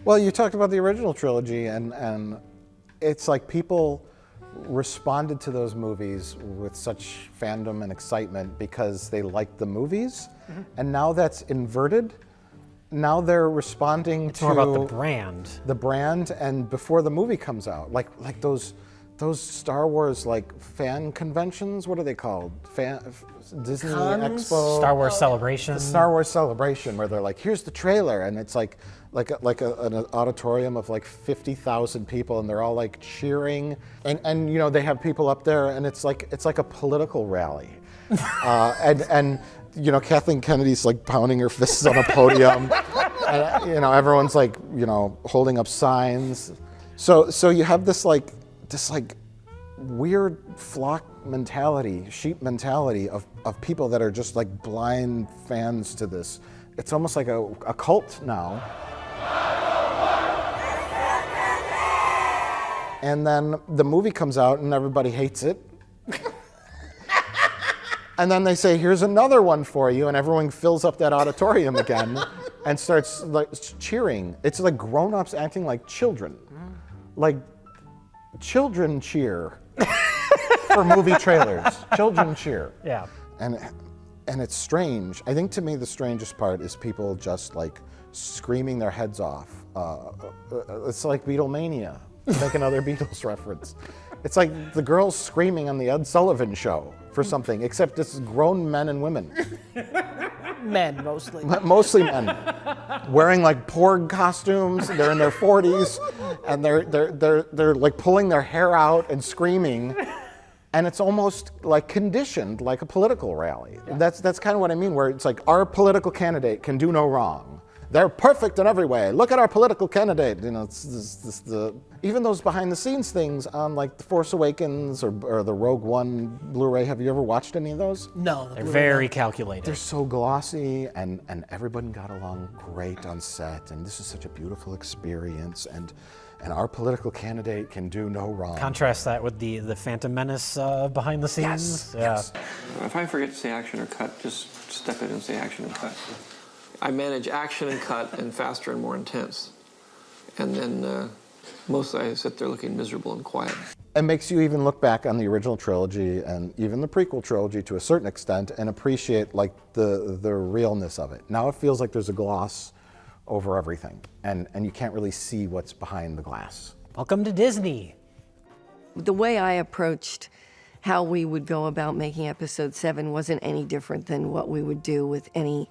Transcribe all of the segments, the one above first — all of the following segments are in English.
Well, you talked about the original trilogy, and it's like people responded to those movies with such fandom and excitement because they liked the movies, and now that's inverted. Now they're responding It's to more about the brand. the brand, and before the movie comes out, like those Star Wars like fan conventions. What are they called? Disney Expo. Star Wars Celebration. The Star Wars Celebration, where they're like, here's the trailer, and it's like an auditorium of like 50,000 people, and they're all like cheering, and you know they have people up there, and it's like a political rally, and you know Kathleen Kennedy's like pounding her fists on a podium, and you know everyone's like holding up signs, so you have this weird flock mentality, sheep mentality of people that are just like blind fans to this. It's almost like a cult now. And then the movie comes out and everybody hates it. And then they say, here's another one for you, and everyone fills up that auditorium again and starts like cheering. It's like grown-ups acting like children. Like children cheer for movie trailers. Children cheer. Yeah. And it's strange. I think to me the strangest part is people just like screaming their heads off. It's like Beatlemania. Make another Beatles reference. It's like the girls screaming on the Ed Sullivan Show for something, except it's grown men and women. Men, mostly. Mostly men. Wearing like Porg costumes, they're in their 40s, and they're like pulling their hair out and screaming. And it's almost like conditioned, like a political rally. Yeah. That's kind of what I mean, where it's like our political candidate can do no wrong. They're perfect in every way. Look at our political candidate. You know, even those behind the scenes things on like The Force Awakens or the Rogue One Blu-ray. Have you ever watched any of those? No. They're very calculated. They're so glossy, and everybody got along great on set, and this is such a beautiful experience, and our political candidate can do no wrong. Contrast that with the Phantom Menace behind the scenes. Yes. Yes. If I forget to say action or cut, just step in and say action and cut. I manage action and cut and faster and more intense. And then mostly I sit there looking miserable and quiet. It makes you even look back on the original trilogy and even the prequel trilogy to a certain extent and appreciate like the realness of it. Now it feels like there's a gloss over everything, and you can't really see what's behind the glass. Welcome to Disney. The way I approached how we would go about making episode 7 wasn't any different than what we would do with any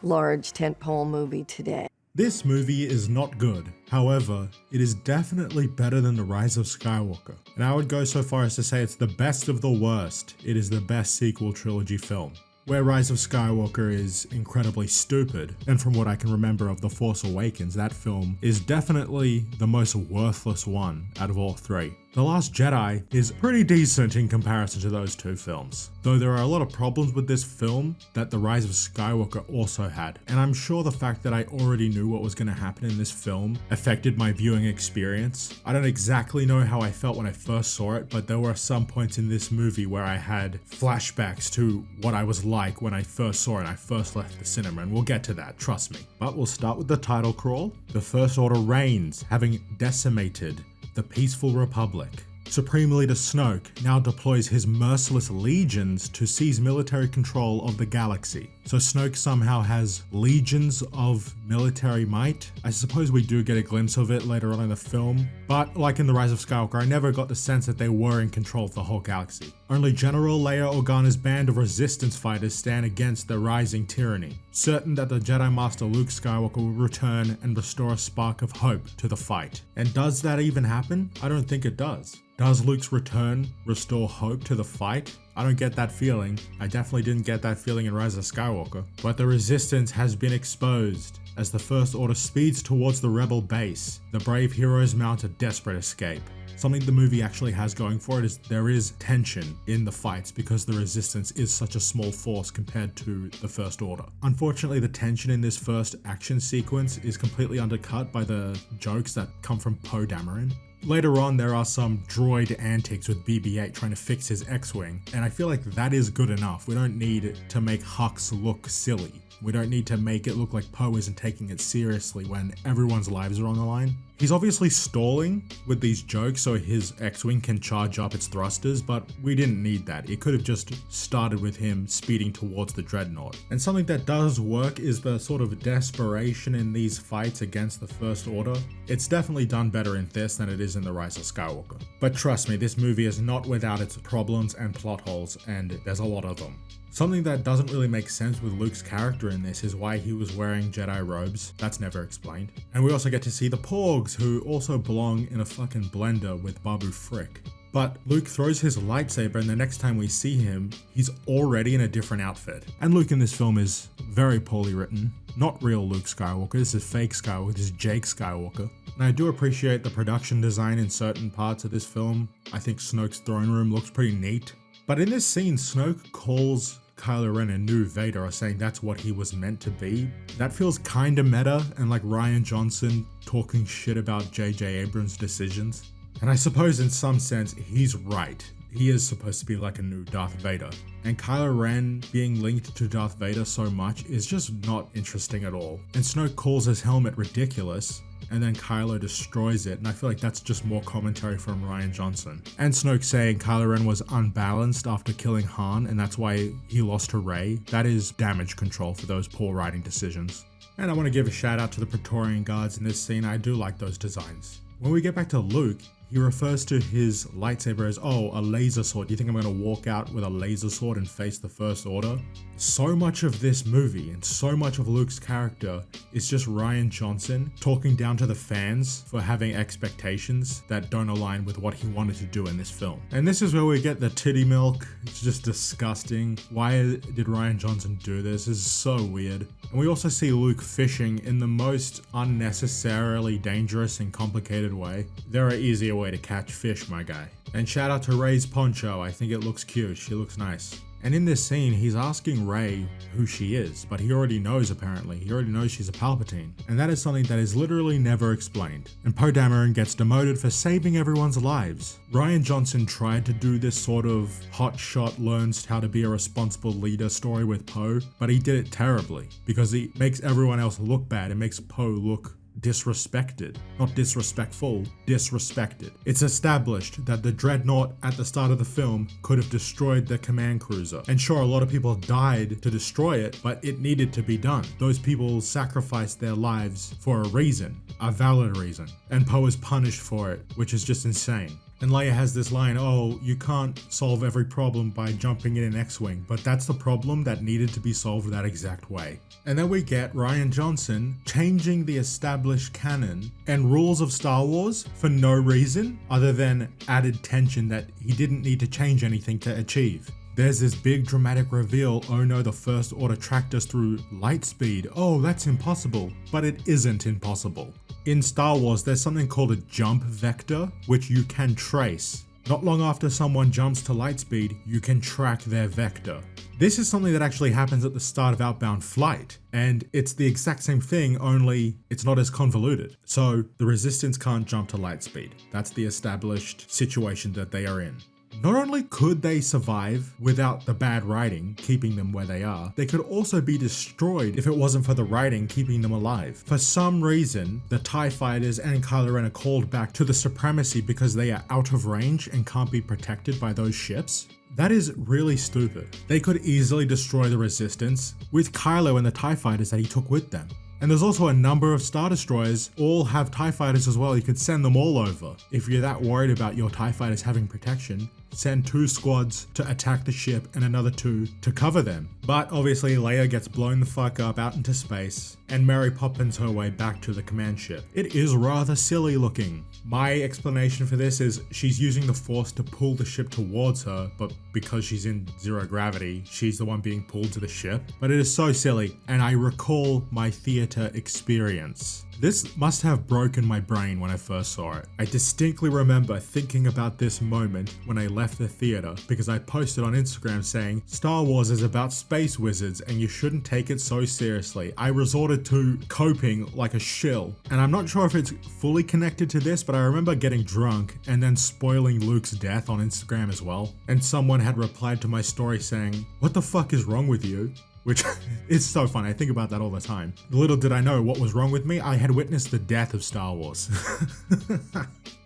large tentpole movie today. This movie is not good. However, it is definitely better than The Rise of Skywalker. And I would go so far as to say it's the best of the worst. It is the best sequel trilogy film. Where Rise of Skywalker is incredibly stupid, and from what I can remember of The Force Awakens, that film is definitely the most worthless one out of all three. The Last Jedi is pretty decent in comparison to those two films, though there are a lot of problems with this film that The Rise of Skywalker also had, and I'm sure the fact that I already knew what was going to happen in this film affected my viewing experience. I don't exactly know how I felt when I first saw it, but there were some points in this movie where I had flashbacks to what I was like when I first saw it and I first left the cinema, and we'll get to that, trust me. But we'll start with the title crawl. The First Order reigns, having decimated the peaceful Republic. Supreme Leader Snoke now deploys his merciless legions to seize military control of the galaxy. So Snoke somehow has legions of military might. I suppose we do get a glimpse of it later on in the film, but like in The Rise of Skywalker, I never got the sense that they were in control of the whole galaxy. Only General Leia Organa's band of resistance fighters stand against the rising tyranny, certain that the Jedi Master Luke Skywalker will return and restore a spark of hope to the fight. And does that even happen? I don't think it does. Does Luke's return restore hope to the fight? I don't get that feeling. I definitely didn't get that feeling in Rise of Skywalker. But the resistance has been exposed. As the First Order speeds towards the rebel base, the brave heroes mount a desperate escape. Something the movie actually has going for it is there is tension in the fights because the resistance is such a small force compared to the First Order. Unfortunately, the tension in this first action sequence is completely undercut by the jokes that come from Poe Dameron. Later on, there are some droid antics with BB-8 trying to fix his X-Wing, and I feel like that is good enough. We don't need to make Hux look silly. We don't need to make it look like Poe isn't taking it seriously when everyone's lives are on the line. He's obviously stalling with these jokes so his X-Wing can charge up its thrusters, but we didn't need that. It could have just started with him speeding towards the Dreadnought. And something that does work is the sort of desperation in these fights against the First Order. It's definitely done better in this than it is in The Rise of Skywalker. But trust me, this movie is not without its problems and plot holes, and there's a lot of them. Something that doesn't really make sense with Luke's character in this is why he was wearing Jedi robes. That's never explained. And we also get to see the Porgs, who also belong in a fucking blender with Babu Frick. But Luke throws his lightsaber, and the next time we see him, he's already in a different outfit. And Luke in this film is very poorly written. Not real Luke Skywalker, this is fake Skywalker, this is Jake Skywalker. And I do appreciate the production design in certain parts of this film. I think Snoke's throne room looks pretty neat. But in this scene, Snoke calls Kylo Ren a new Vader, or saying that's what he was meant to be. That feels kinda meta and like Rian Johnson talking shit about J.J. Abrams' decisions. And I suppose in some sense, he's right. He is supposed to be like a new Darth Vader. And Kylo Ren being linked to Darth Vader so much is just not interesting at all. And Snoke calls his helmet ridiculous, and then Kylo destroys it, and I feel like that's just more commentary from Rian Johnson. And Snoke saying Kylo Ren was unbalanced after killing Han, and that's why he lost to Rey. That is damage control for those poor writing decisions. And I want to give a shout out to the Praetorian Guards in this scene. I do like those designs. When we get back to Luke, he refers to his lightsaber as, oh, a laser sword. Do you think I'm going to walk out with a laser sword and face the First Order? So much of this movie and so much of Luke's character is just Rian Johnson talking down to the fans for having expectations that don't align with what he wanted to do in this film. And this is where we get the titty milk. It's just disgusting. Why did Rian Johnson do this? This is so weird. And we also see Luke fishing in the most unnecessarily dangerous and complicated way. There are easier ways to catch fish, my guy. And shout out to Rey's poncho. I think it looks cute. She looks nice. And in this scene, he's asking Rey who she is, but he already knows apparently. He already knows she's a Palpatine. And that is something that is literally never explained. And Poe Dameron gets demoted for saving everyone's lives. Rian Johnson tried to do this sort of hotshot learns how to be a responsible leader story with Poe, but he did it terribly because he makes everyone else look bad. It makes Poe look disrespected. Not disrespectful, disrespected. It's established that the Dreadnought at the start of the film could have destroyed the command cruiser. And sure, a lot of people died to destroy it, but it needed to be done. Those people sacrificed their lives for a reason, a valid reason. And Poe is punished for it, which is just insane. And Leia has this line, oh, you can't solve every problem by jumping in an X-Wing, but that's the problem that needed to be solved that exact way. And then we get Rian Johnson changing the established canon and rules of Star Wars for no reason other than added tension that he didn't need to change anything to achieve. There's this big dramatic reveal, oh no, the First Order tracked us through light speed. Oh, that's impossible. But it isn't impossible. In Star Wars, there's something called a jump vector, which you can trace. Not long after someone jumps to light speed, you can track their vector. This is something that actually happens at the start of Outbound Flight, and it's the exact same thing, only it's not as convoluted. So the Resistance can't jump to light speed. That's the established situation that they are in. Not only could they survive without the bad writing keeping them where they are, they could also be destroyed if it wasn't for the writing keeping them alive. For some reason, the TIE fighters and Kylo Ren are called back to the Supremacy because they are out of range and can't be protected by those ships. That is really stupid. They could easily destroy the Resistance with Kylo and the TIE fighters that he took with them. And there's also a number of Star Destroyers, all have TIE fighters as well. You could send them all over. If you're that worried about your TIE fighters having protection, send 2 squads to attack the ship and another 2 to cover them. But obviously Leia gets blown the fuck up out into space, and Mary Poppins her way back to the command ship. It is rather silly looking. My explanation for this is she's using the Force to pull the ship towards her, but because she's in zero gravity, she's the one being pulled to the ship. But it is so silly, and I recall my theater experience. This must have broken my brain when I first saw it. I distinctly remember thinking about this moment when I left the theater because I posted on Instagram saying, Star Wars is about space wizards and you shouldn't take it so seriously. I resorted to coping like a shill. And I'm not sure if it's fully connected to this, but I remember getting drunk and then spoiling Luke's death on Instagram as well. And someone had replied to my story saying, what the fuck is wrong with you? which is so fun. I think about that all the time. Little did I know what was wrong with me. I had witnessed the death of Star Wars.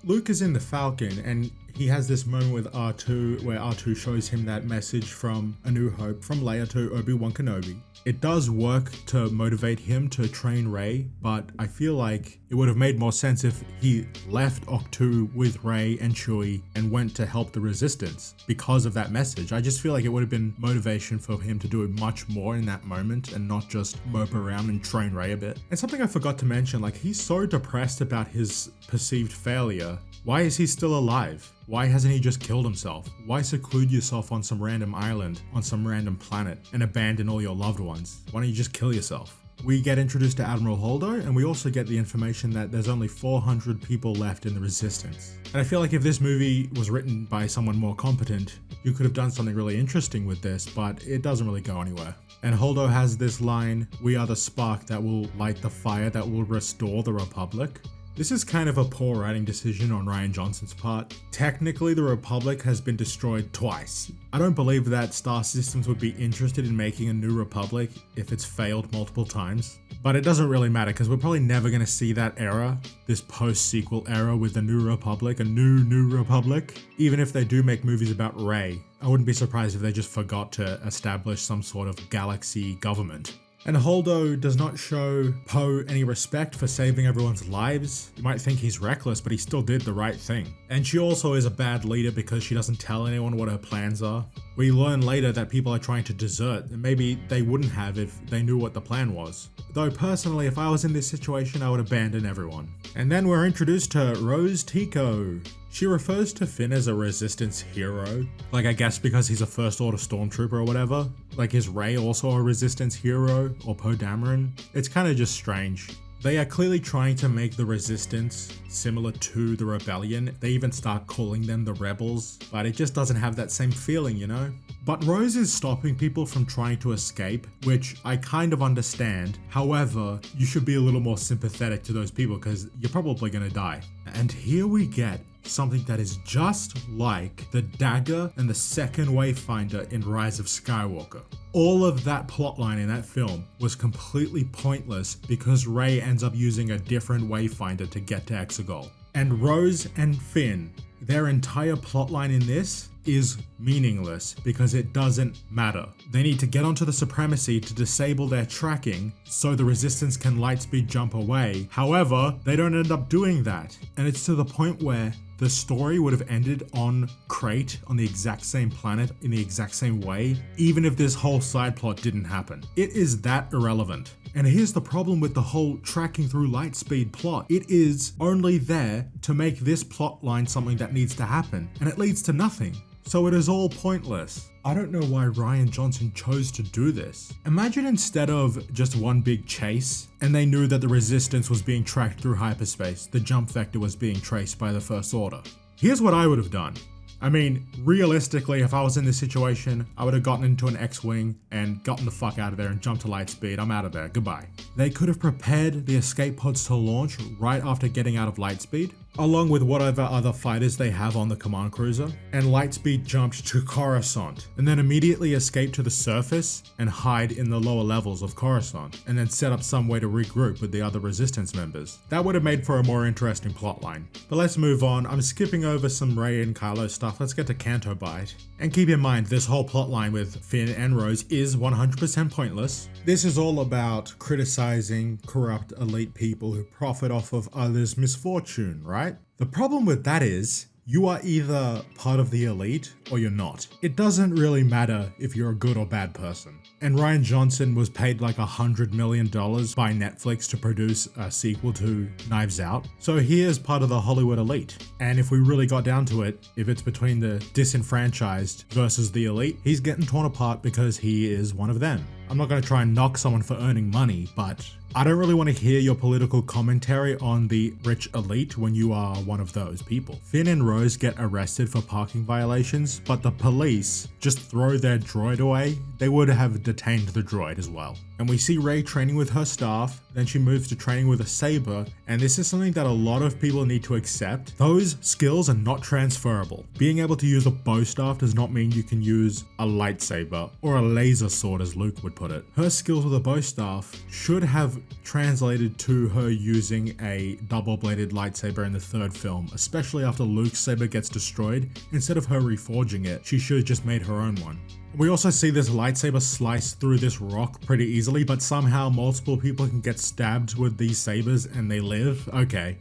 Luke is in the Falcon and he has this moment with R2 where R2 shows him that message from A New Hope from Leia to Obi-Wan Kenobi. It does work to motivate him to train Rey, but I feel like it would have made more sense if he left Octu with Rey and Chewie and went to help the Resistance because of that message. I just feel like it would have been motivation for him to do much more in that moment and not just mope around and train Rey a bit. And something I forgot to mention, like he's so depressed about his perceived failure. Why is he still alive? Why hasn't he just killed himself? Why seclude yourself on some random island, on some random planet, and abandon all your loved ones? Why don't you just kill yourself? We get introduced to Admiral Holdo, and we also get the information that there's only 400 people left in the Resistance. And I feel like if this movie was written by someone more competent, you could have done something really interesting with this, but it doesn't really go anywhere. And Holdo has this line, "We are the spark that will light the fire that will restore the Republic." This is kind of a poor writing decision on Rian Johnson's part. Technically, the Republic has been destroyed twice. I don't believe that Star Systems would be interested in making a new Republic if it's failed multiple times. But it doesn't really matter because we're probably never going to see that era, this post-sequel era with the New Republic, a new Republic. Even if they do make movies about Rey, I wouldn't be surprised if they just forgot to establish some sort of galaxy government. And Holdo does not show Poe any respect for saving everyone's lives. You might think he's reckless, but he still did the right thing. And she also is a bad leader because she doesn't tell anyone what her plans are. We learn later that people are trying to desert, and maybe they wouldn't have if they knew what the plan was. Though personally, if I was in this situation, I would abandon everyone. And then we're introduced to Rose Tico. She refers to Finn as a Resistance hero, like I guess because he's a First Order Stormtrooper or whatever. Like is Rey also a Resistance hero, or Poe Dameron? It's kind of just strange. They are clearly trying to make the Resistance similar to the Rebellion. They even start calling them the Rebels, but it just doesn't have that same feeling, you know? But Rose is stopping people from trying to escape, which I kind of understand. However, you should be a little more sympathetic to those people because you're probably gonna die. And here we get something that is just like the dagger and the second Wayfinder in Rise of Skywalker. All of that plotline in that film was completely pointless because Rey ends up using a different Wayfinder to get to Exegol. And Rose and Finn, their entire plotline in this is meaningless because it doesn't matter. They need to get onto the Supremacy to disable their tracking so the Resistance can lightspeed jump away. However, they don't end up doing that. And it's to the point where the story would have ended on Crate on the exact same planet in the exact same way, even if this whole side plot didn't happen. It is that irrelevant. And here's the problem with the whole tracking through lightspeed plot. It is only there to make this plot line something that needs to happen, and it leads to nothing. So it is all pointless. I don't know why Rian Johnson chose to do this. Imagine instead of just one big chase, and they knew that the Resistance was being tracked through hyperspace, the jump vector was being traced by the First Order. Here's what I would have done. I mean, realistically, if I was in this situation, I would have gotten into an X-Wing and gotten the fuck out of there and jumped to lightspeed. I'm out of there. Goodbye. They could have prepared the escape pods to launch right after getting out of lightspeed, along with whatever other fighters they have on the command cruiser, and lightspeed jumped to Coruscant, and then immediately escape to the surface and hide in the lower levels of Coruscant, and then set up some way to regroup with the other Resistance members. That would have made for a more interesting plotline. But let's move on. I'm skipping over some Rey and Kylo stuff. Let's get to Canto Bight. And keep in mind, this whole plotline with Finn and Rose is 100% pointless. This is all about criticizing corrupt elite people who profit off of others' misfortune, right? The problem with that is, you are either part of the elite or you're not. It doesn't really matter if you're a good or bad person. And Rian Johnson was paid like $100 million by Netflix to produce a sequel to Knives Out. So he is part of the Hollywood elite. And if we really got down to it, if it's between the disenfranchised versus the elite, he's getting torn apart because he is one of them. I'm not going to try and knock someone for earning money, but I don't really want to hear your political commentary on the rich elite when you are one of those people. Finn and Rose get arrested for parking violations, but the police just throw their droid away. They would have detained the droid as well. And we see Rey training with her staff, then she moves to training with a saber, and this is something that a lot of people need to accept. Those skills are not transferable. Being able to use a bow staff does not mean you can use a lightsaber or a laser sword, as Luke would put it. Her skills with a bow staff should have translated to her using a double-bladed lightsaber in the third film, especially after Luke's saber gets destroyed. Instead of her reforging it, she should have just made her own one. We also see this lightsaber slice through this rock pretty easily, but somehow multiple people can get stabbed with these sabers and they live. Okay,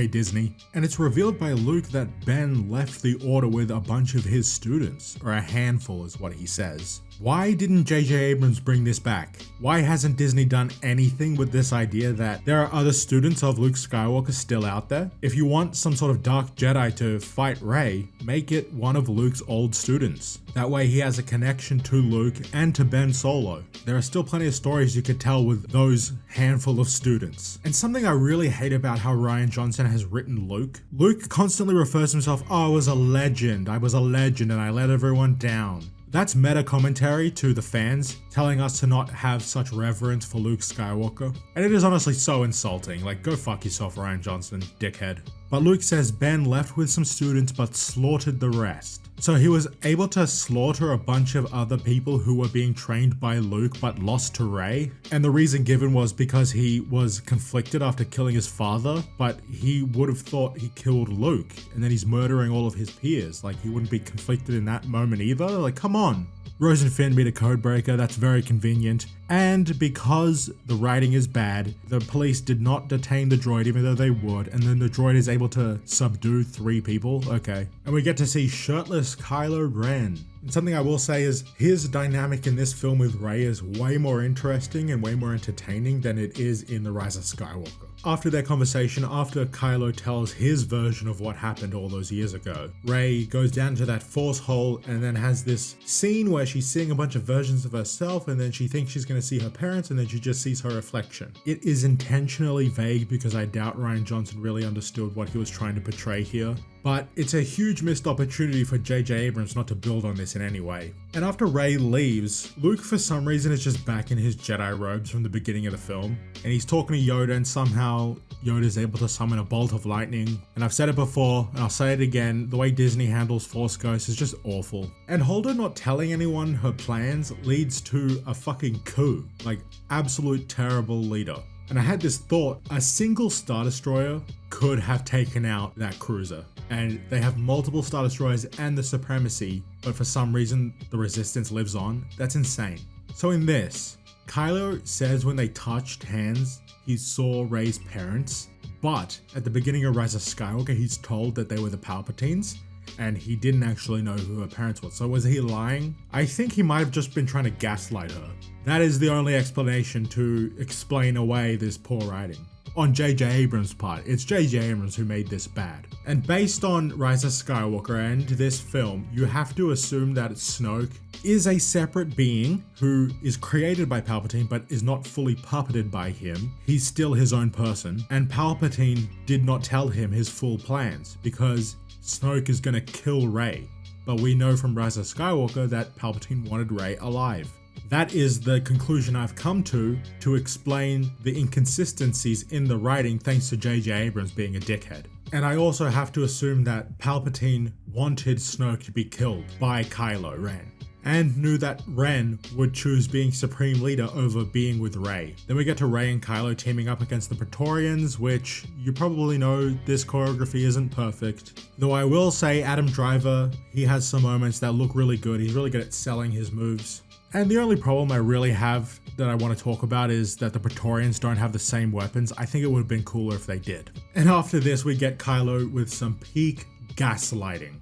Disney. And it's revealed by Luke that Ben left the Order with a bunch of his students, or a handful is what he says. Why didn't J.J. Abrams bring this back? Why hasn't Disney done anything with this idea that there are other students of Luke Skywalker still out there? If you want some sort of dark Jedi to fight Rey, make it one of Luke's old students. That way he has a connection to Luke and to Ben Solo. There are still plenty of stories you could tell with those handful of students. And something I really hate about how Rian Johnson has written Luke constantly refers to himself, oh, I was a legend and I let everyone down. That's meta commentary to the fans, telling us to not have such reverence for Luke Skywalker. And it is honestly so insulting. Like, go fuck yourself, Rian Johnson, dickhead. But Luke says Ben left with some students but slaughtered the rest. So he was able to slaughter a bunch of other people who were being trained by Luke but lost to Rey. And the reason given was because he was conflicted after killing his father, but he would have thought he killed Luke, and then he's murdering all of his peers. Like, he wouldn't be conflicted in that moment either. Like, come on. Rose and Finn beat a codebreaker, that's very convenient. And because the writing is bad, the police did not detain the droid even though they would, and then the droid is able to subdue 3 people, okay. And we get to see shirtless Kylo Ren. And something I will say is his dynamic in this film with Rey is way more interesting and way more entertaining than it is in The Rise of Skywalker. After their conversation, after Kylo tells his version of what happened all those years ago, Rey goes down to that force hole and then has this scene where she's seeing a bunch of versions of herself, and then she thinks she's going to see her parents, and then she just sees her reflection. It is intentionally vague because I doubt Rian Johnson really understood what he was trying to portray here. But it's a huge missed opportunity for J.J. Abrams not to build on this in any way. And after Rey leaves, Luke for some reason is just back in his Jedi robes from the beginning of the film. And he's talking to Yoda, and somehow Yoda's able to summon a bolt of lightning. And I've said it before, and I'll say it again, the way Disney handles Force Ghosts is just awful. And Holdo not telling anyone her plans leads to a fucking coup. Like, absolute terrible leader. And I had this thought, a single Star Destroyer could have taken out that cruiser. And they have multiple Star Destroyers and the Supremacy, but for some reason the Resistance lives on. That's insane. So in this, Kylo says when they touched hands, he saw Rey's parents, but at the beginning of Rise of Skywalker, he's told that they were the Palpatines, and he didn't actually know who her parents were. So was he lying? I think he might have just been trying to gaslight her. That is the only explanation to explain away this poor writing. On J.J. Abrams' part, it's J.J. Abrams who made this bad. And based on Rise of Skywalker and this film, you have to assume that Snoke is a separate being who is created by Palpatine but is not fully puppeted by him. He's still his own person, and Palpatine did not tell him his full plans because Snoke is gonna kill Rey. But we know from Rise of Skywalker that Palpatine wanted Rey alive. That is the conclusion I've come to explain the inconsistencies in the writing thanks to J.J. Abrams being a dickhead. And I also have to assume that Palpatine wanted Snoke to be killed by Kylo Ren, and knew that Ren would choose being Supreme Leader over being with Rey. Then we get to Rey and Kylo teaming up against the Praetorians, which you probably know this choreography isn't perfect. Though I will say Adam Driver, he has some moments that look really good. He's really good at selling his moves. And the only problem I really have that I want to talk about is that the Praetorians don't have the same weapons. I think it would have been cooler if they did. And after this, we get Kylo with some peak gaslighting.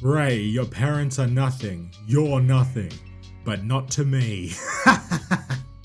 Rey, your parents are nothing. You're nothing. But not to me.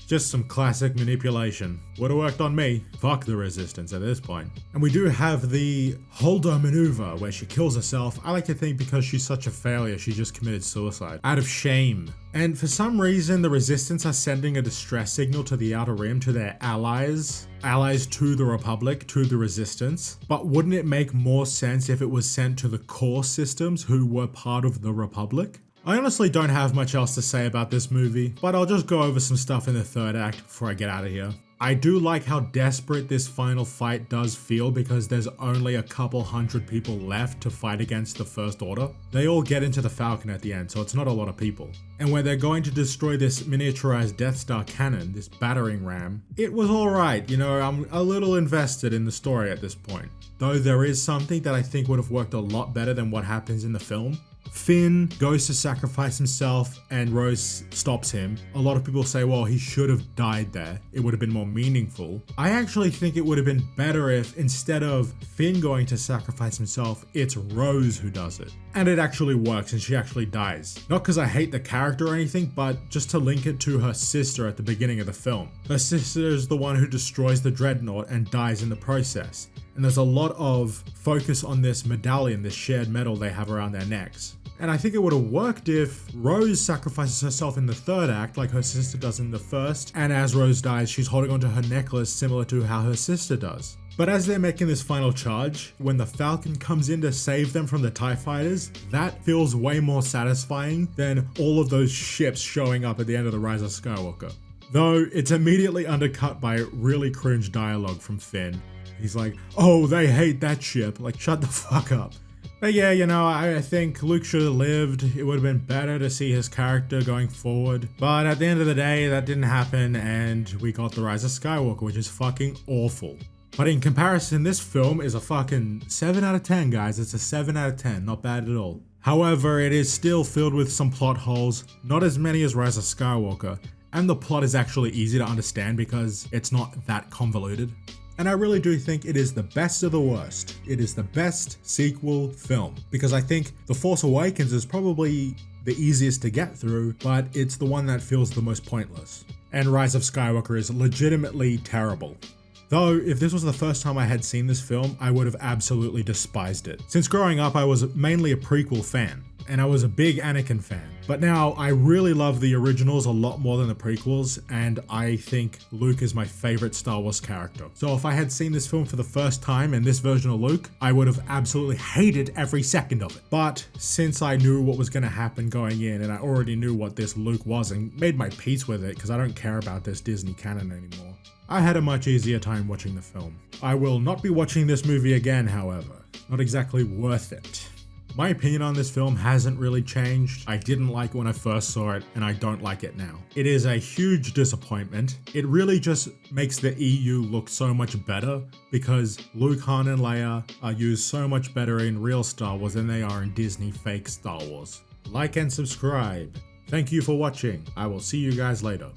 Just some classic manipulation. Would have worked on me. Fuck the Resistance at this point. And we do have the Holdo maneuver where she kills herself. I like to think because she's such a failure, she just committed suicide. Out of shame. And for some reason, the Resistance are sending a distress signal to the Outer Rim, to their allies to the Republic, to the Resistance. But wouldn't it make more sense if it was sent to the core systems who were part of the Republic? I honestly don't have much else to say about this movie, but I'll just go over some stuff in the third act before I get out of here. I do like how desperate this final fight does feel because there's only a couple hundred people left to fight against the First Order. They all get into the Falcon at the end, so it's not a lot of people. And when they're going to destroy this miniaturized Death Star cannon, this battering ram, it was alright, you know, I'm a little invested in the story at this point. Though there is something that I think would have worked a lot better than what happens in the film. Finn goes to sacrifice himself and Rose stops him. A lot of people say, well, he should have died there. It would have been more meaningful. I actually think it would have been better if instead of Finn going to sacrifice himself, it's Rose who does it. And it actually works and she actually dies. Not because I hate the character or anything, but just to link it to her sister at the beginning of the film. Her sister is the one who destroys the Dreadnought and dies in the process. And there's a lot of focus on this medallion, this shared medal they have around their necks. And I think it would have worked if Rose sacrifices herself in the third act like her sister does in the first, and as Rose dies, she's holding onto her necklace similar to how her sister does. But as they're making this final charge, when the Falcon comes in to save them from the TIE fighters, that feels way more satisfying than all of those ships showing up at the end of The Rise of Skywalker. Though it's immediately undercut by really cringe dialogue from Finn. He's like, oh, they hate that ship. Like, shut the fuck up. But yeah, you know, I think Luke should have lived. It would have been better to see his character going forward. But at the end of the day, that didn't happen, and we got The Rise of Skywalker, which is fucking awful. But in comparison, this film is a fucking 7 out of 10, guys. It's a 7 out of 10, not bad at all. However, it is still filled with some plot holes, not as many as Rise of Skywalker, and the plot is actually easy to understand because it's not that convoluted. And I really do think it is the best of the worst. It is the best sequel film. Because I think The Force Awakens is probably the easiest to get through, but it's the one that feels the most pointless. And Rise of Skywalker is legitimately terrible. Though, if this was the first time I had seen this film, I would have absolutely despised it. Since growing up, I was mainly a prequel fan, and I was a big Anakin fan. But now, I really love the originals a lot more than the prequels, and I think Luke is my favorite Star Wars character. So if I had seen this film for the first time and this version of Luke, I would have absolutely hated every second of it. But since I knew what was going to happen going in, and I already knew what this Luke was and made my peace with it, because I don't care about this Disney canon anymore, I had a much easier time watching the film. I will not be watching this movie again, however. Not exactly worth it. My opinion on this film hasn't really changed. I didn't like it when I first saw it, and I don't like it now. It is a huge disappointment. It really just makes the EU look so much better because Luke, Han, and Leia are used so much better in real Star Wars than they are in Disney fake Star Wars. Like and subscribe. Thank you for watching. I will see you guys later.